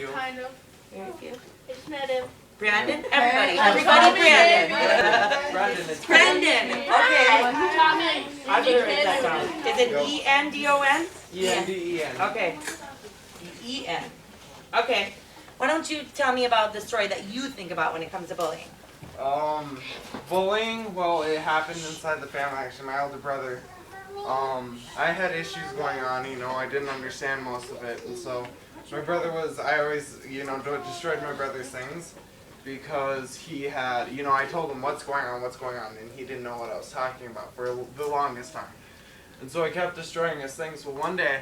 you. Kind of. Very few. I just met him. Brandon? Everybody. Hey, Everybody Brandon. Brandon, it's Brendan. Okay. Tommy. I better write that down. Is it E-N-D-O-N? E-N-D-E-N. Okay. E-N. Okay. Why don't you tell me about the story that you think about when it comes to bullying? Bullying, well, it happened inside the family, actually. My elder brother, I had issues going on, you know, I didn't understand most of it, and so my brother was, I always, you know, destroyed my brother's things because he had, you know, I told him what's going on, and he didn't know what I was talking about for the longest time. And so I kept destroying his things. Well, one day,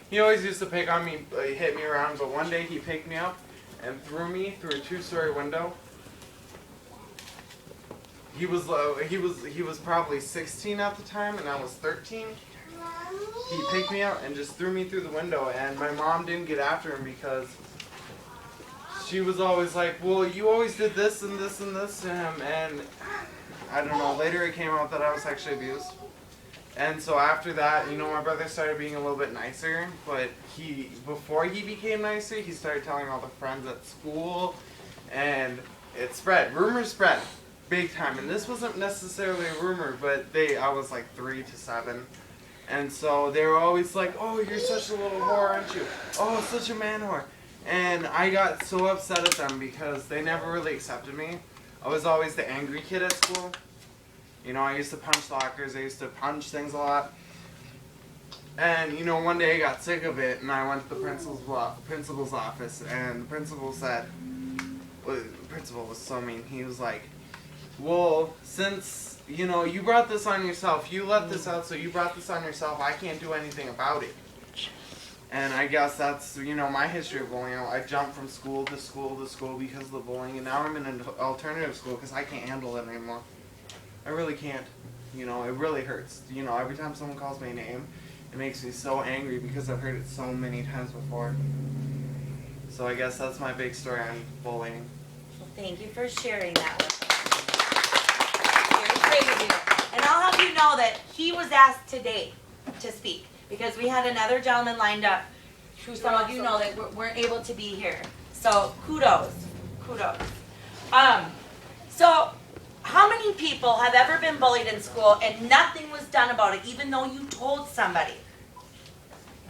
he always used to pick on me, hit me around, but one day he picked me up and threw me through a 2-story window. He was probably 16 at the time, and I was 13. He picked me up and just threw me through the window, and my mom didn't get after him because she was always like, well, you always did this and this and this to him, and I don't know, later it came out that I was sexually abused. And so after that, you know, my brother started being a little bit nicer, but before he became nicer, he started telling all the friends at school, and it spread. Rumors spread big time, and this wasn't necessarily a rumor, but I was like 3 to 7. And so they were always like, oh, you're such a little whore, aren't you? Oh, such a man whore. And I got so upset at them because they never really accepted me. I was always the angry kid at school. You know, I used to punch lockers, I used to punch things a lot. And, you know, one day I got sick of it, and I went to the principal's office, and the principal said, well, the principal was so mean, he was like, well, since, you know, you brought this on yourself, you let this out, so you brought this on yourself, I can't do anything about it. And I guess that's, you know, my history of bullying. I jumped from school to school to school because of the bullying, and now I'm in an alternative school because I can't handle it anymore. I really can't. You know, it really hurts. You know, every time someone calls me a name, it makes me so angry because I've heard it so many times before. So I guess that's my big story on bullying. Well, thank you for sharing that with us. Very brave of you. And I'll have you know that he was asked today to speak because we had another gentleman lined up who some of you know that weren't able to be here. So kudos. So how many people have ever been bullied in school and nothing was done about it even though you told somebody?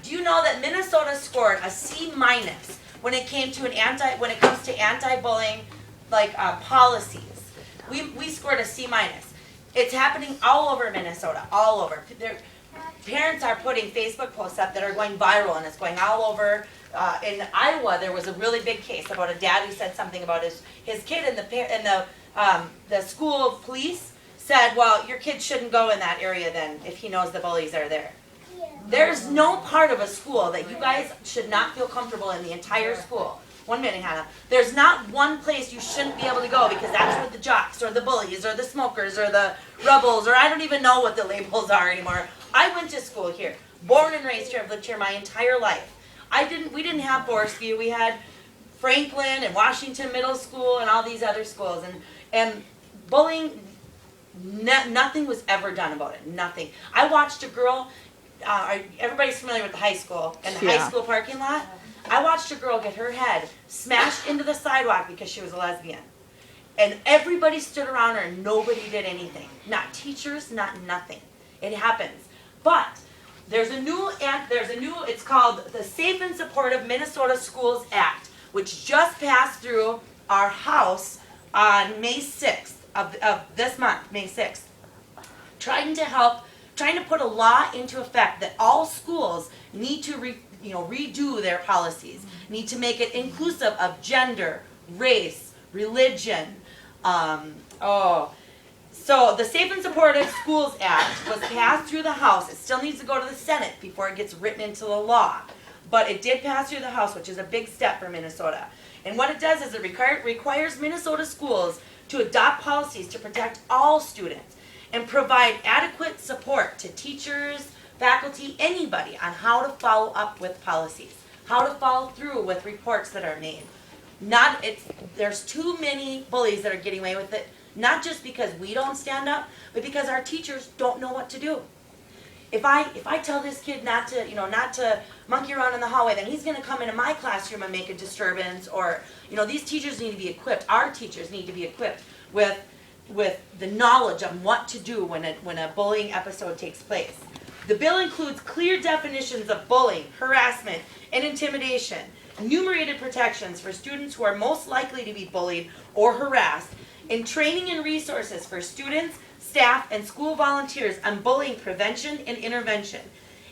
Do you know that Minnesota scored a C- when it came to when it comes to anti-bullying policies? We scored a C-. It's happening all over Minnesota, all over. Parents are putting Facebook posts up that are going viral, and it's going all over. In Iowa, there was a really big case about a dad who said something about his kid, and the school police said, well, your kid shouldn't go in that area then if he knows the bullies are there. There's no part of a school that you guys should not feel comfortable in the entire school. 1 minute, Hannah. There's not one place you shouldn't be able to go because that's where the jocks or the bullies or the smokers or the rebels or I don't even know what the labels are anymore. I went to school here, born and raised here. I've lived here my entire life. We didn't have Forest View. We had Franklin and Washington Middle School and all these other schools. And bullying, nothing was ever done about it. Nothing. I watched a girl. Everybody's familiar with the high school and the high school parking lot. I watched a girl get her head smashed into the sidewalk because she was a lesbian. And everybody stood around her and nobody did anything. Not teachers, not nothing. It happens. But there's a new, it's called the Safe and Supportive Minnesota Schools Act, which just passed through our House on May 6th of this month, May 6th. Trying to put a law into effect that all schools need to redo their policies, need to make it inclusive of gender, race, religion. So the Safe and Supportive Schools Act was passed through the House. It still needs to go to the Senate before it gets written into the law. But it did pass through the House, which is a big step for Minnesota. And what it does is it requires Minnesota schools to adopt policies to protect all students and provide adequate support to teachers, faculty, anybody on how to follow up with policies, how to follow through with reports that are made. There's too many bullies that are getting away with it, not just because we don't stand up, but because our teachers don't know what to do. if I tell this kid not to monkey around in the hallway, then he's gonna come into my classroom and make a disturbance, or, these teachers need to be equipped, our teachers need to be equipped with the knowledge on what to do when a bullying episode takes place. The bill includes clear definitions of bullying, harassment, and intimidation, enumerated protections for students who are most likely to be bullied or harassed, and training and resources for students, staff, and school volunteers on bullying prevention and intervention.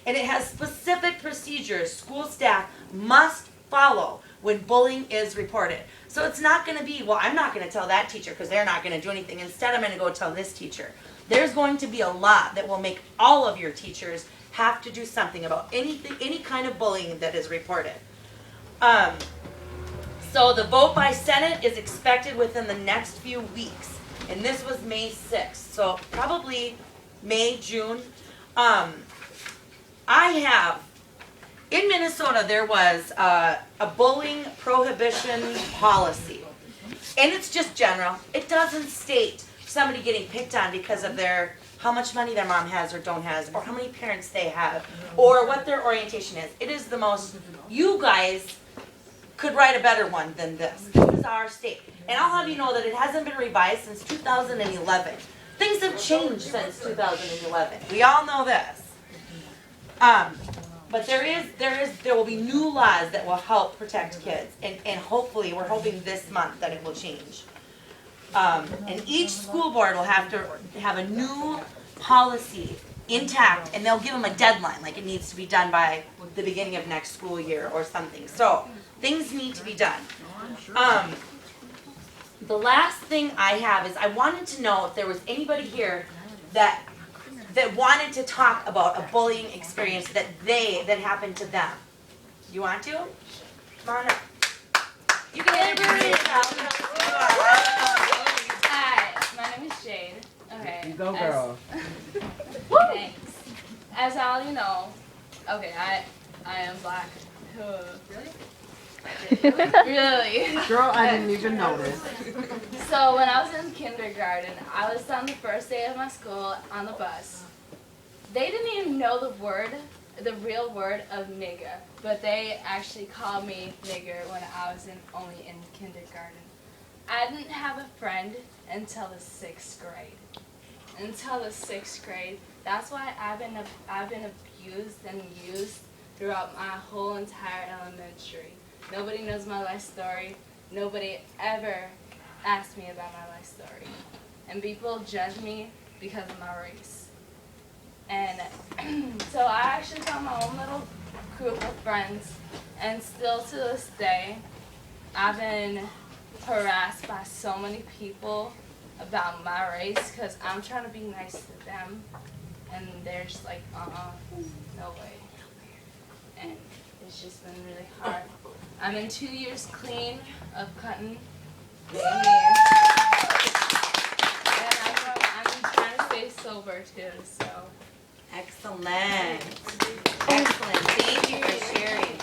And it has specific procedures school staff must follow when bullying is reported. So it's not going to be, well, I'm not going to tell that teacher because they're not going to do anything. Instead, I'm going to go tell this teacher. There's going to be a lot that will make all of your teachers have to do something about any kind of bullying that is reported. So the vote by Senate is expected within the next few weeks. And this was May 6th. So probably May, June. In Minnesota, there was a bullying prohibition policy. And it's just general. It doesn't state somebody getting picked on because of how much money their mom has or don't has, or how many parents they have, or what their orientation is. It is the most, you guys could write a better one than this. This is our state. And I'll have you know that it hasn't been revised since 2011. Things have changed since 2011. We all know this. But there will be new laws that will help protect kids, and hopefully, we're hoping this month that it will change. And each school board will have to have a new policy intact, and they'll give them a deadline, like it needs to be done by the beginning of next school year or something. So things need to be done. The last thing I have is I wanted to know if there was anybody here that wanted to talk about a bullying experience that happened to them. You want to? Come on up. You can introduce yourself. Hi, my name is Jade. Okay. You go, girl. Thanks. As all you know, okay, I am black. Really? Girl, I didn't even notice. So when I was in kindergarten, I was on the first day of my school on the bus. They didn't even know the real word of nigger, but they actually called me nigger when I was only in kindergarten. I didn't have a friend until the 6th grade. That's why I've been abused and used throughout my whole entire elementary. Nobody knows my life story. Nobody ever asked me about my life story. And people judge me because of my race. And so I actually found my own little group of friends, and still to this day, I've been harassed by so many people about my race because I'm trying to be nice to them, and they're just like, no way. And it's just been really hard. I'm in 2 years clean of cutting my hair. And I'm trying to stay sober too, so. Excellent. Excellent. Thank you for sharing.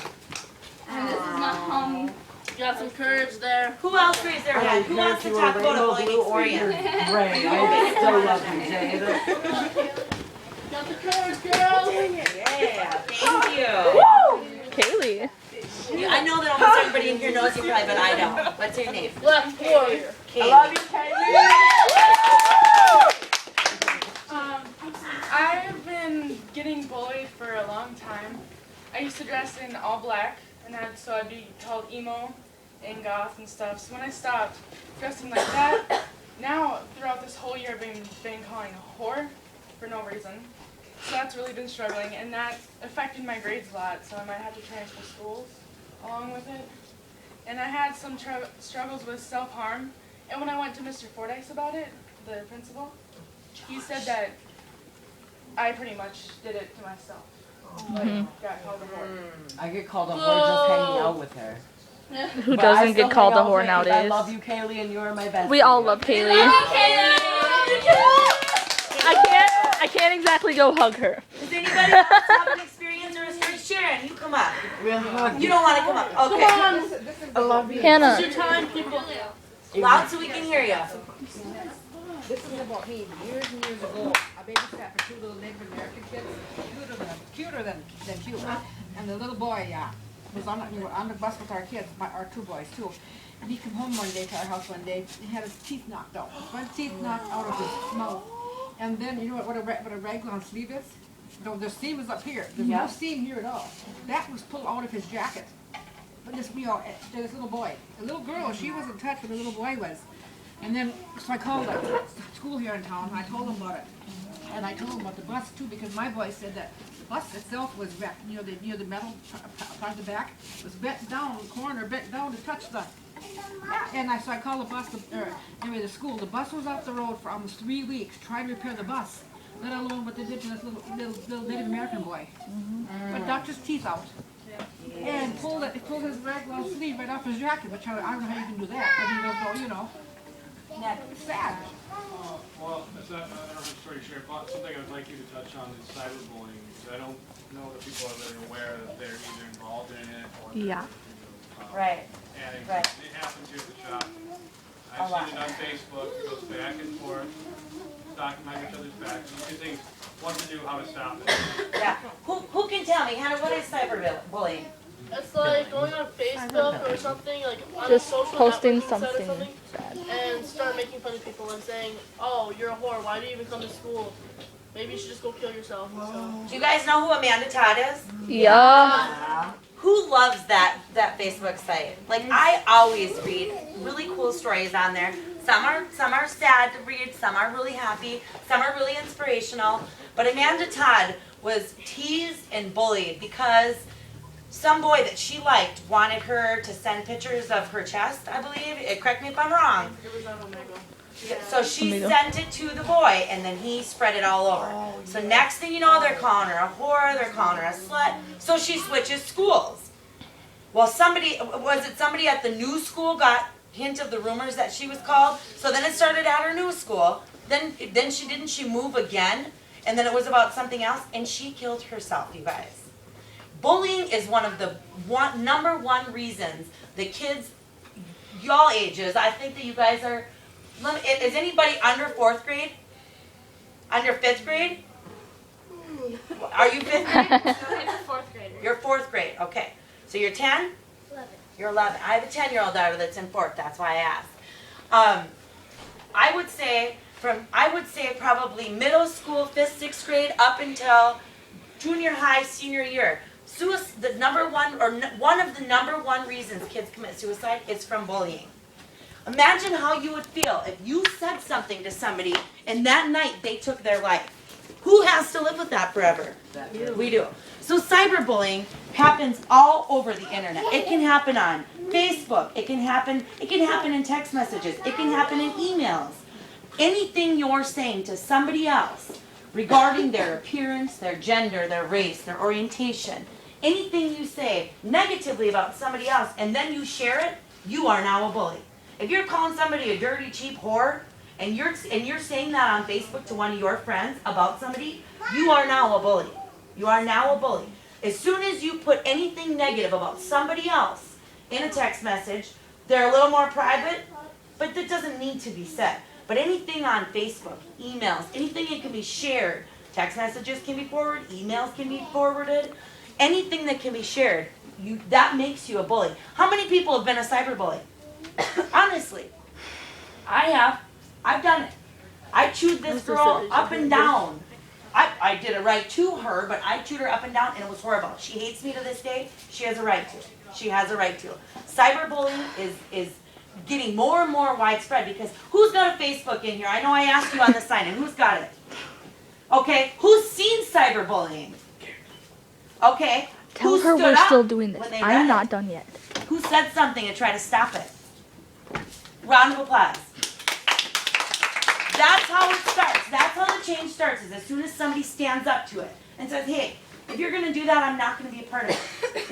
And this is my home. You got some courage there. Who else raised their hand? Who wants to talk about a bullying experience? Ray, I still love you, Jade. Got the courage, girl. Yeah, thank you. Kaylee. I know that almost everybody in here knows you probably, but I don't. What's your name? Left warrior. Kaylee. I love you, Kaylee. I've been getting bullied for a long time. I used to dress in all black, and so I'd be called emo and goth and stuff. So when I stopped dressing like that, now throughout this whole year I've been calling a whore for no reason. So that's really been struggling, and that affected my grades a lot, so I might have to transfer schools along with it. And I had some struggles with self-harm, and when I went to Mr. Fordyce about it, the principal, he said that I pretty much did it to myself. Like, got called a whore. I get called a whore just hanging out with her. Who But I doesn't still get called a hang out whole with her 'cause I nowadays? love you, Kaylee, and you are my best. We all love Kaylee. I can't exactly go hug her. Does anybody else have an experience or a story? Sharon, you come up. We'll hug You don't want to come up. Come Okay. on. I love you. Hannah. It's your time, people. Loud so we can hear you. This is about me. Years and years ago, I babysat for 2 little Native American kids, cuter than cute. And the little boy, was on the bus with our kids, our 2 boys too. And he came home one day to our house one day. He had his teeth knocked out. Front teeth knocked out of his mouth. And then you know what a raglan sleeve is? No, the seam is up here. There's no seam here at all. That was pulled out of his jacket. But this little boy, the little girl, she was in touch with the little boy was. And then, so I called the school here in town, and I told them about it. And I told them about the bus too, because my boy said that the bus itself was wrecked. You know, the metal part of the back was bent down, the corner bent down to touch the. And so I called the bus, anyway, the school. The bus was off the road for almost 3 weeks trying to repair the bus, let alone what they did to this little Native American boy. But knocked his teeth out. And pulled his raglan sleeve right off his jacket, which I don't know how you can do that. I mean, don't you know. It's sad. Well, that's not a story to share, but something I would like you to touch on is cyberbullying, because I don't know that people are really aware that they're either involved in it or Yeah. Right. adding. Right. It happens here at the shop. I've seen it on Facebook. It goes back and forth, talking behind each other's backs. These 2 things. What to do, how to stop it. Yeah. Who can tell me, Hannah, what is cyberbullying? It's like going on Facebook or something, like on Just a social posting networking site or something something, and start making fun of people and saying, "Oh, you're a whore. Why do you even come to school? Maybe you should just go kill yourself." So. Do you guys know who Amanda Todd is? Yeah. Who loves that Facebook site? Like, I always read really cool stories on there. Some are sad to read, some are really happy, some are really inspirational. But Amanda Todd was teased and bullied because some boy that she liked wanted her to send pictures of her chest, I believe. Correct me if I'm wrong. It was on Omega. So she Omega. sent it to the boy, and then he spread it all over. So next thing you know, they're calling her a whore, they're calling her a slut. So she switches schools. Well, somebody at the new school got hint of the rumors that she was called? So then it started at her new school. Then she move again, and then it was about something else, and she killed herself, you guys. Bullying is one of the number one reasons that kids, y'all ages, I think that you guys are, is anybody under 4th grade? Under 5th grade? Are you 5th grade? Fourth grader. You're 4th grade, okay. So you're 10? 11. You're 11. I have a 10-year-old daughter that's in 4th, that's why I asked. I would say probably middle school, 5th, 6th grade, up until junior high, senior year. One of the number one reasons kids commit suicide is from bullying. Imagine how you would feel if you said something to somebody and that night they took their life. Who has to live with that forever? We do. So cyberbullying happens all over the internet. It can happen on Facebook. It can happen in text messages. It can happen in emails. Anything you're saying to somebody else regarding their appearance, their gender, their race, their orientation, anything you say negatively about somebody else and then you share it, you are now a bully. If you're calling somebody a dirty, cheap whore and you're saying that on Facebook to one of your friends about somebody, you are now a bully. You are now a bully. As soon as you put anything negative about somebody else in a text message, they're a little more private, but that doesn't need to be said. But anything on Facebook, emails, anything that can be shared, text messages can be forwarded, emails can be forwarded, anything that can be shared, that makes you a bully. How many people have been a cyberbully? Honestly, I have. I've done it. I chewed this girl up and down. I did it right to her, but I chewed her up and down, and it was horrible. She hates me to this day. She has a right to. She has a right to. Cyberbullying is getting more and more widespread because who's got a Facebook in here? I know I asked you on the sign-in. Who's got it? Okay. Who's seen cyberbullying? Okay. Tell Who her stood we're up still doing this. when they read I'm it? not done yet. Who said something to try to stop it? Round of applause. That's how it starts. That's how the change starts, is as soon as somebody stands up to it and says, hey, if you're going to do that, I'm not going to be a part of it.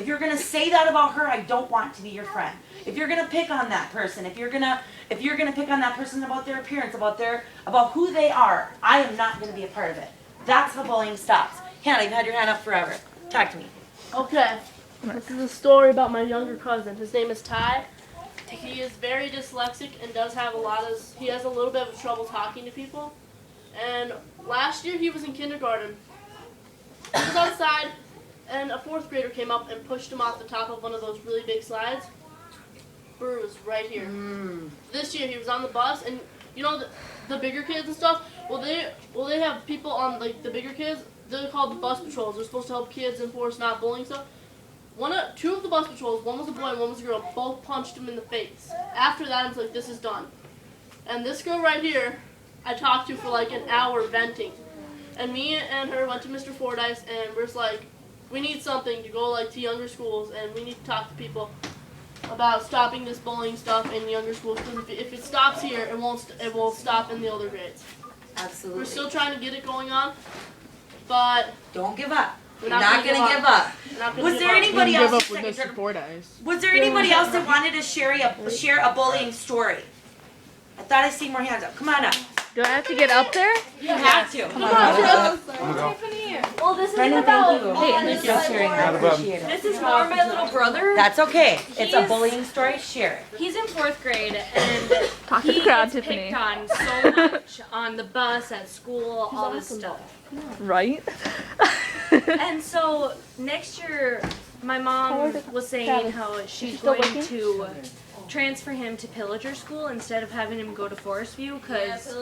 If you're going to say that about her, I don't want to be your friend. If you're going to pick on that person, if you're going to pick on that person about their appearance, about who they are, I am not going to be a part of it. That's how bullying stops. Hannah, you've had your hand up forever. Talk to me. Okay. This is a story about my younger cousin. His name is Ty. he is very dyslexic and does have he has a little bit of trouble talking to people. And last year he was in kindergarten. He was outside and a 4th grader came up and pushed him off the top of one of those really big slides. Bruise right here. This year he was on the bus, and you know the bigger kids and stuff. Well, they have people on like the bigger kids. They're called the bus patrols. They're supposed to help kids enforce not bullying stuff. Two of the bus patrols, one was a boy and one was a girl, both punched him in the face. After that, I was like, this is done. And this girl right here, I talked to for like an hour venting. And me and her went to Mr. Fordyce, and we're just like, we need something to go like to younger schools, and we need to talk to people about stopping this bullying stuff in younger schools. Because if it stops here, it won't stop in the older grades. Absolutely. We're still trying to get it going on, but Don't give up. we're You're not gonna give up. We're not gonna Was give there up. anybody Give else? up with Mr. Fordyce. Was there anybody else that wanted to share a bullying story? I thought I see more hands up. Come on up. Do I have to get up there? You have to. Come on. Well, this isn't Brendan, about. thank you. Thank you for sharing. I appreciate it. This is for my little brother. That's okay. It's a He's- bullying story. Share it. He's in 4th grade, and Talk to he the crowd, gets Tiffany. picked on so much on the bus, at school, all this stuff. Right? And so next year, my mom was saying how she's going to transfer him to Pillager School instead of having him go to Forest View because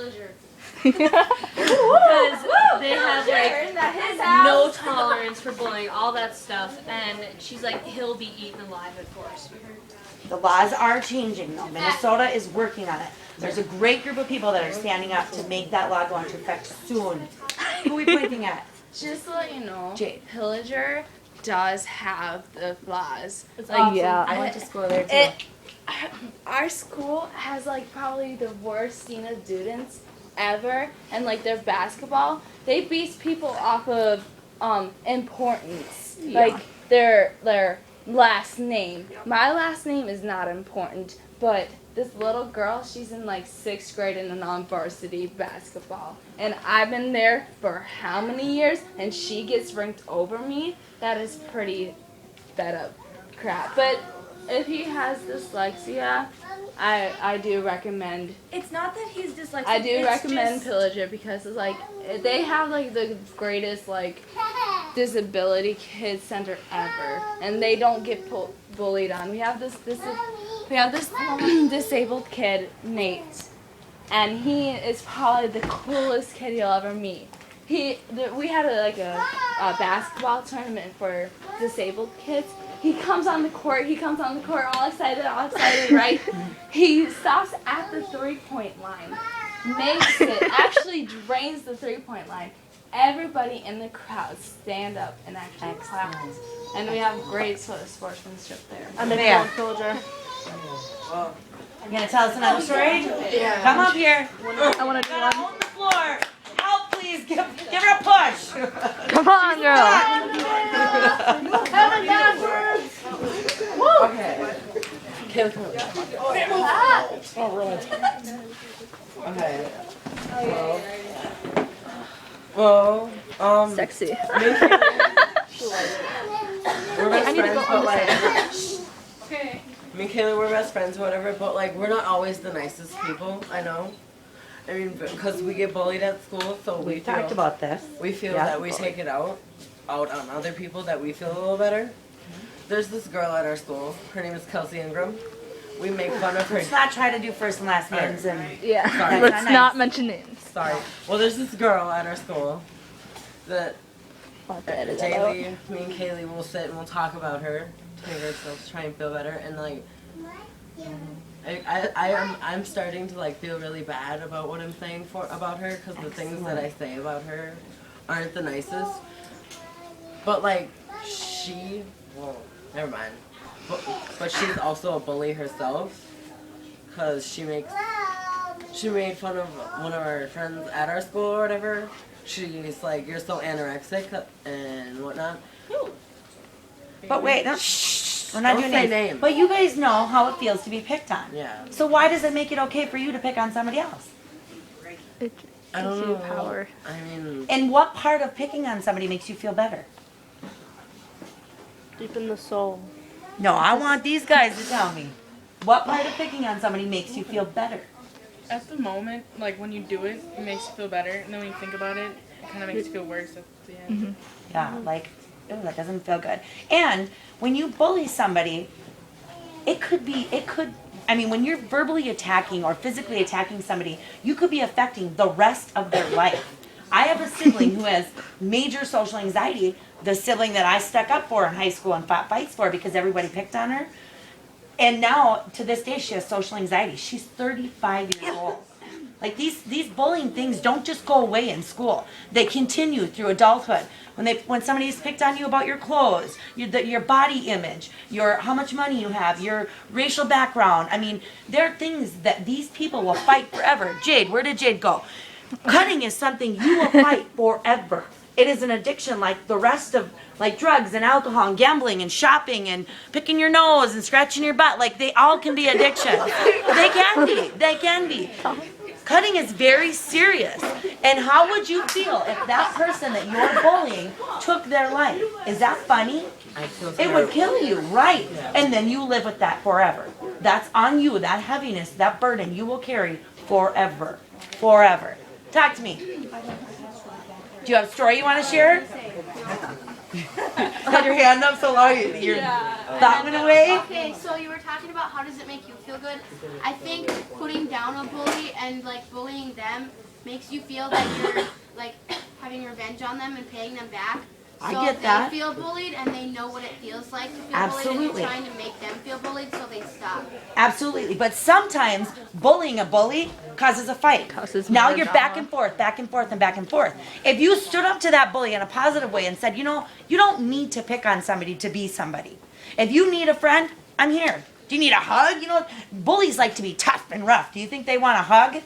they have like no tolerance for bullying, all that stuff, and she's like, he'll be eaten alive at Forest View. The laws are changing though. Minnesota is working on it. There's a great group of people that are standing up to make that law go into effect soon. Who are we pointing at? Just to let you know, Jade. Pillager does have the flaws. It's Like, awesome. Yeah. I went to school there too. Our school has like probably the worst students ever, and like their basketball, they base people off of importance, like their last name. My last name is not important, but this little girl, she's in like 6th grade in a non-varsity basketball, and I've been there for how many years, and she gets ranked over me. That is pretty fed up crap. But if he has dyslexia, I do recommend. It's not that he's dyslexic. I do it's recommend just- Pillager because it's like they have like the greatest like disability kids center ever, and they don't get bullied on. We have this disabled kid, Nate, and he is probably the coolest kid you'll ever meet. We had a basketball tournament for disabled kids. He comes on the court all excited, right? He stops at the 3-point line, makes it, actually drains the 3-point line. Everybody in the crowd stand up and actually clap. And we have great sort of sportsmanship there. I'm in There. Pillager. You gonna tell us another story? Yeah. Come up here. I want to do Gotta one. own the floor. Help, please. Give her a push. Come on, girl. Okay. Kim, come on. Oh, really? Okay. Well, Sexy. we're best friends, but like, me and Kayla, we're best friends, whatever, but like, we're not always the nicest people, I know. I mean, because we get bullied at school, so we Talked about this. we feel Yeah. that we take it out on other people that we feel a little better. There's this girl at our school, her name is Kelsey Ingram. We make fun of her. Let's not try to do first and last names and Yeah. Sorry. Let's That's not nice. mention names. Sorry. Well, there's this girl at our school that daily, me and Kaylee will sit and we'll talk about her to make ourselves try and feel better. And like, I'm starting to like feel really bad about what I'm saying about her because the things that I say about her aren't the nicest. But like, well, never mind. But she's also a bully herself because she made fun of one of our friends at our school or whatever. She's like, you're so anorexic and whatnot. But wait, no, we're not Don't doing say names. names. But you guys know how it feels to be picked on. Yeah. So why does it make it okay for you to pick on somebody else? It I don't gives you know. power. I mean, And what part of picking on somebody makes you feel better? Deep in the soul. No, I want these guys to tell me. What part of picking on somebody makes you feel better? At the moment, like when you do it, it makes you feel better, and then when you think about it, it kind of makes you feel worse at the end. Yeah, like, oh, that doesn't feel good. And when you bully somebody, when you're verbally attacking or physically attacking somebody, you could be affecting the rest of their life. I have a sibling who has major social anxiety, the sibling that I stuck up for in high school and fought fights for because everybody picked on her. And now, to this day, she has social anxiety. She's 35 years old. Like these bullying things don't just go away in school. They continue through adulthood. When somebody's picked on you about your clothes, your body image, how much money you have, your racial background. I mean, there are things that these people will fight forever. Jade, where did Jade go? Cutting is something you will fight forever. It is an addiction like the rest of like drugs and alcohol and gambling and shopping and picking your nose and scratching your butt. Like they all can be addictions. They can be. Cutting is very serious. And how would you feel if that person that you're bullying took their life? Is that funny? It would kill you, right? And then you live with that forever. That's on you, that heaviness, that burden you will carry forever. Forever. Talk to me. Do you have a story you want to share? Had your hand up so long your thought went away? Okay, so you were talking about how does it make you feel good. I think putting down a bully and like bullying them makes you feel that you're like having revenge on them and paying them back. So I get that. They feel bullied and they know what it feels like to feel bullied, Absolutely. and you're trying to make them feel bullied so they stop. Absolutely. But sometimes bullying a bully causes a fight. Now you're back and forth, back and forth, and back and forth. If you stood up to that bully in a positive way and said, you don't need to pick on somebody to be somebody. If you need a friend, I'm here. Do you need a hug? Bullies like to be tough and rough. Do you think they want a hug?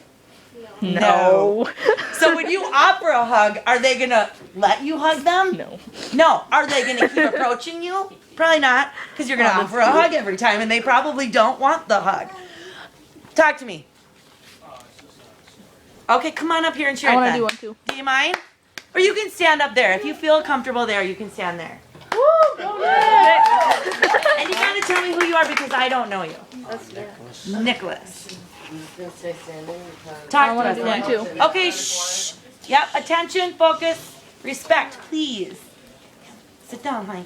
No. So when you offer a hug, are they going to let you hug them? No. Are they going to keep approaching you? Probably not, because you're going to offer a hug every time, and they probably don't want the hug. Talk to me. Okay, come on up here and share it then. I want to do one too. Do you mind? Or you can stand up there. If you feel comfortable there, you can stand there. And you got to tell me who you are because I don't know you. Nicholas. Talk to us. do one too. Okay, shh. Yep, attention, focus, respect, please. Sit down, honey.